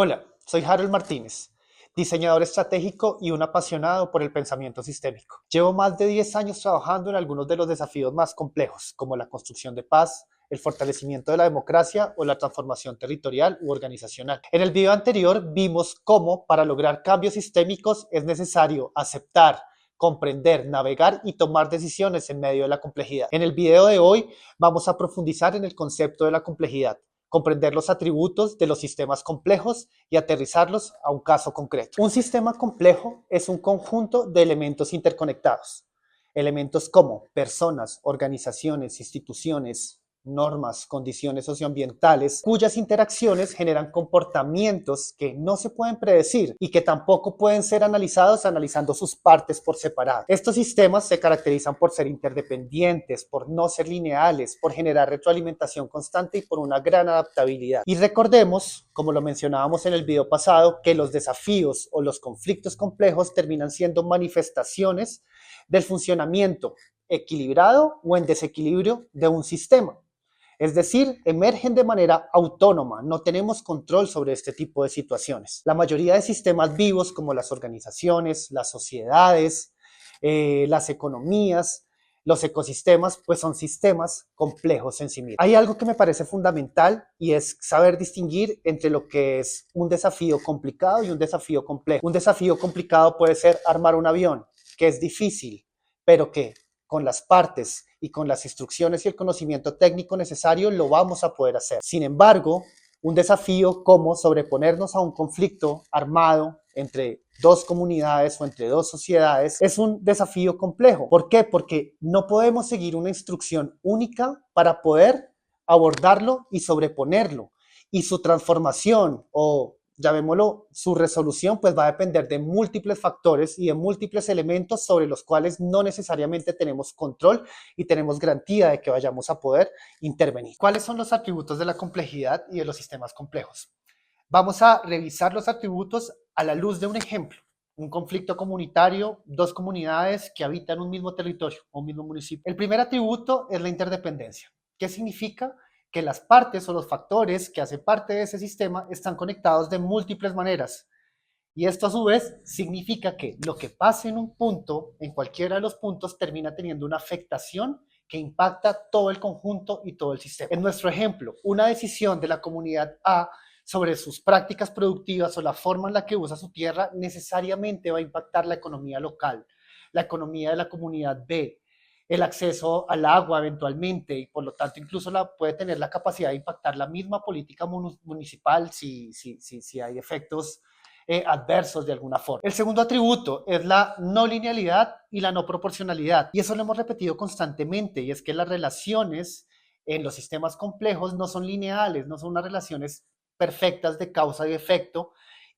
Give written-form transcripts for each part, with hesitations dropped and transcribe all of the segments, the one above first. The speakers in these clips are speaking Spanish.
Hola, soy Harold Martínez, diseñador estratégico y un apasionado por el pensamiento sistémico. Llevo más de 10 años trabajando en algunos de los desafíos más complejos, como la construcción de paz, el fortalecimiento de la democracia o la transformación territorial u organizacional. En el video anterior vimos cómo, para lograr cambios sistémicos, es necesario aceptar, comprender, navegar y tomar decisiones en medio de la complejidad. En el video de hoy vamos a profundizar en el concepto de la complejidad, comprender los atributos de los sistemas complejos y aterrizarlos a un caso concreto. Un sistema complejo es un conjunto de elementos interconectados. Elementos como personas, organizaciones, instituciones, normas, condiciones socioambientales, cuyas interacciones generan comportamientos que no se pueden predecir y que tampoco pueden ser analizados analizando sus partes por separado. Estos sistemas se caracterizan por ser interdependientes, por no ser lineales, por generar retroalimentación constante y por una gran adaptabilidad. Y recordemos, como lo mencionábamos en el video pasado, que los desafíos o los conflictos complejos terminan siendo manifestaciones del funcionamiento equilibrado o en desequilibrio de un sistema. Es decir, emergen de manera autónoma, no tenemos control sobre este tipo de situaciones. La mayoría de sistemas vivos, como las organizaciones, las sociedades, las economías, los ecosistemas, pues son sistemas complejos en sí mismos. Hay algo que me parece fundamental y es saber distinguir entre lo que es un desafío complicado y un desafío complejo. Un desafío complicado puede ser armar un avión, que es difícil, pero que con las partes y con las instrucciones y el conocimiento técnico necesario lo vamos a poder hacer. Sin embargo, un desafío como sobreponernos a un conflicto armado entre dos comunidades o entre dos sociedades es un desafío complejo. ¿Por qué? Porque no podemos seguir una instrucción única para poder abordarlo y sobreponerlo. Y su transformación o llamémoslo, su resolución pues va a depender de múltiples factores y de múltiples elementos sobre los cuales no necesariamente tenemos control y tenemos garantía de que vayamos a poder intervenir. ¿Cuáles son los atributos de la complejidad y de los sistemas complejos? Vamos a revisar los atributos a la luz de un ejemplo. Un conflicto comunitario, dos comunidades que habitan un mismo territorio o un mismo municipio. El primer atributo es la interdependencia. ¿Qué significa? Que las partes o los factores que hacen parte de ese sistema están conectados de múltiples maneras. Y esto a su vez significa que lo que pase en un punto, en cualquiera de los puntos, termina teniendo una afectación que impacta todo el conjunto y todo el sistema. En nuestro ejemplo, una decisión de la comunidad A sobre sus prácticas productivas o la forma en la que usa su tierra necesariamente va a impactar la economía local, la economía de la comunidad B, el acceso al agua eventualmente y por lo tanto incluso puede tener la capacidad de impactar la misma política municipal si hay efectos adversos de alguna forma. El segundo atributo es la no linealidad y la no proporcionalidad. Y eso lo hemos repetido constantemente, y es que las relaciones en los sistemas complejos no son lineales, no son unas relaciones perfectas de causa y efecto,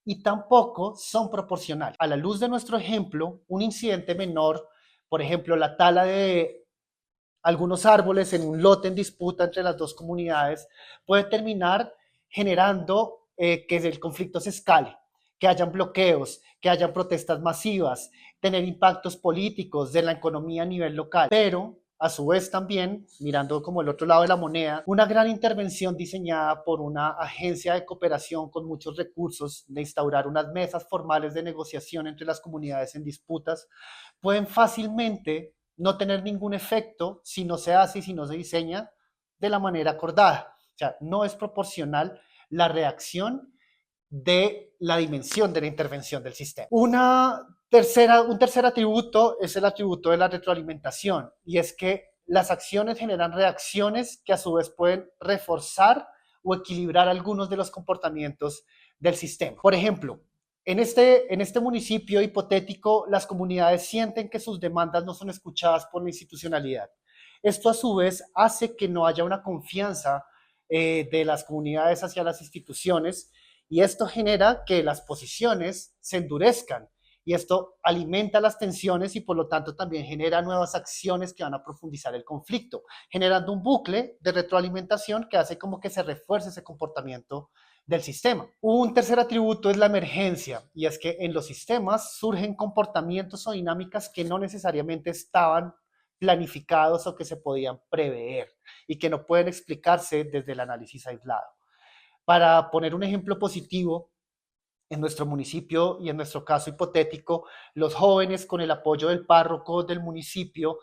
y tampoco son proporcionales. A la luz de nuestro ejemplo, un incidente menor, por ejemplo, la tala de algunos árboles en un lote en disputa entre las dos comunidades, puede terminar generando que el conflicto se escale, que hayan bloqueos, que hayan protestas masivas, tener impactos políticos de la economía a nivel local. Pero a su vez también, mirando como el otro lado de la moneda, una gran intervención diseñada por una agencia de cooperación con muchos recursos de instaurar unas mesas formales de negociación entre las comunidades en disputas, pueden fácilmente no tener ningún efecto si no se hace y si no se diseña de la manera acordada. O sea, no es proporcional la reacción de la dimensión de la intervención del sistema. Un tercer atributo es el atributo de la retroalimentación, y es que las acciones generan reacciones que a su vez pueden reforzar o equilibrar algunos de los comportamientos del sistema. Por ejemplo, en este municipio hipotético, las comunidades sienten que sus demandas no son escuchadas por la institucionalidad. Esto a su vez hace que no haya una confianza de las comunidades hacia las instituciones, y esto genera que las posiciones se endurezcan y esto alimenta las tensiones y por lo tanto también genera nuevas acciones que van a profundizar el conflicto, generando un bucle de retroalimentación que hace como que se refuerce ese comportamiento del sistema. Un tercer atributo es la emergencia, y es que en los sistemas surgen comportamientos o dinámicas que no necesariamente estaban planificados o que se podían prever y que no pueden explicarse desde el análisis aislado. Para poner un ejemplo positivo, En nuestro municipio y en nuestro caso hipotético, los jóvenes con el apoyo del párroco del municipio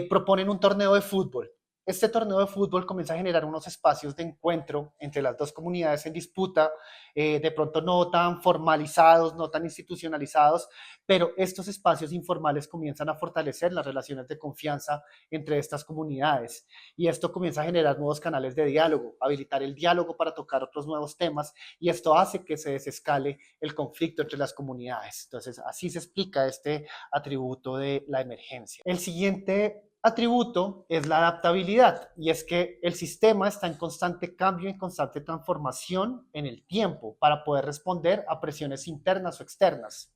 proponen un torneo de fútbol. Este torneo de fútbol comienza a generar unos espacios de encuentro entre las dos comunidades en disputa, de pronto no tan formalizados, no tan institucionalizados, pero estos espacios informales comienzan a fortalecer las relaciones de confianza entre estas comunidades y esto comienza a generar nuevos canales de diálogo, habilitar el diálogo para tocar otros nuevos temas y esto hace que se desescale el conflicto entre las comunidades. Entonces, así se explica este atributo de la emergencia. El siguiente atributo es la adaptabilidad y es que el sistema está en constante cambio, en constante transformación en el tiempo para poder responder a presiones internas o externas.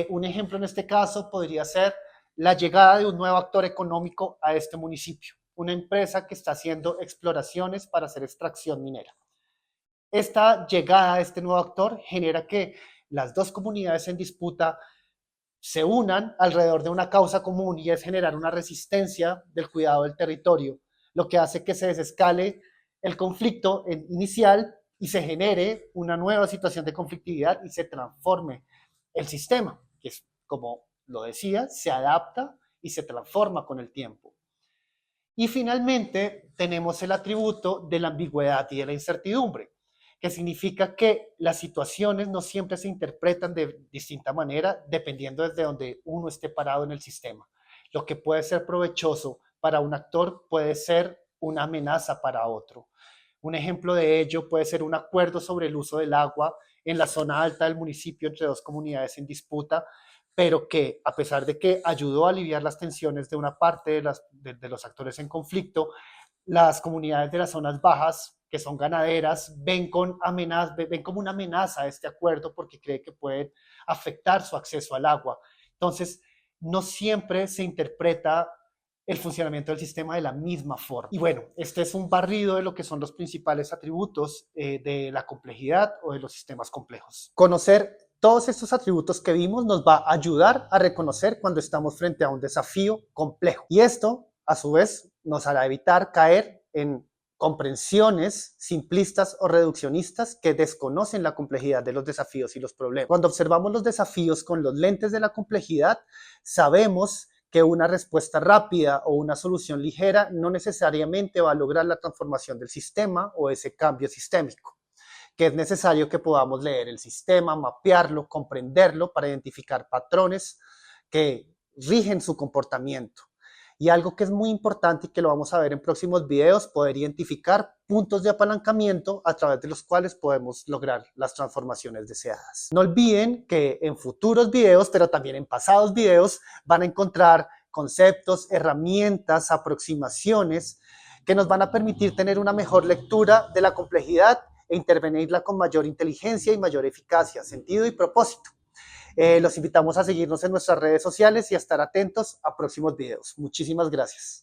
Un ejemplo en este caso podría ser la llegada de un nuevo actor económico a este municipio, una empresa que está haciendo exploraciones para hacer extracción minera. Esta llegada de este nuevo actor genera que las dos comunidades en disputa se unan alrededor de una causa común y es generar una resistencia del cuidado del territorio, lo que hace que se desescale el conflicto inicial y se genere una nueva situación de conflictividad y se transforme el sistema, que es, como lo decía, se adapta y se transforma con el tiempo. Y finalmente tenemos el atributo de la ambigüedad y de la incertidumbre, que significa que las situaciones no siempre se interpretan de distinta manera dependiendo desde donde uno esté parado en el sistema. Lo que puede ser provechoso para un actor puede ser una amenaza para otro. Un ejemplo de ello puede ser un acuerdo sobre el uso del agua en la zona alta del municipio entre dos comunidades en disputa, pero que a pesar de que ayudó a aliviar las tensiones de una parte de los actores en conflicto, las comunidades de las zonas bajas, que son ganaderas, ven como una amenaza este acuerdo porque creen que pueden afectar su acceso al agua. Entonces, no siempre se interpreta el funcionamiento del sistema de la misma forma. Y bueno, este es un barrido de lo que son los principales atributos de la complejidad o de los sistemas complejos. Conocer todos estos atributos que vimos nos va a ayudar a reconocer cuando estamos frente a un desafío complejo. Y esto, a su vez, nos hará evitar caer en comprensiones simplistas o reduccionistas que desconocen la complejidad de los desafíos y los problemas. Cuando observamos los desafíos con los lentes de la complejidad, sabemos que una respuesta rápida o una solución ligera no necesariamente va a lograr la transformación del sistema o ese cambio sistémico, que es necesario que podamos leer el sistema, mapearlo, comprenderlo para identificar patrones que rigen su comportamiento. Y algo que es muy importante y que lo vamos a ver en próximos videos, poder identificar puntos de apalancamiento a través de los cuales podemos lograr las transformaciones deseadas. No olviden que en futuros videos, pero también en pasados videos, van a encontrar conceptos, herramientas, aproximaciones que nos van a permitir tener una mejor lectura de la complejidad e intervenirla con mayor inteligencia y mayor eficacia, sentido y propósito. Los invitamos a seguirnos en nuestras redes sociales y a estar atentos a próximos videos. Muchísimas gracias.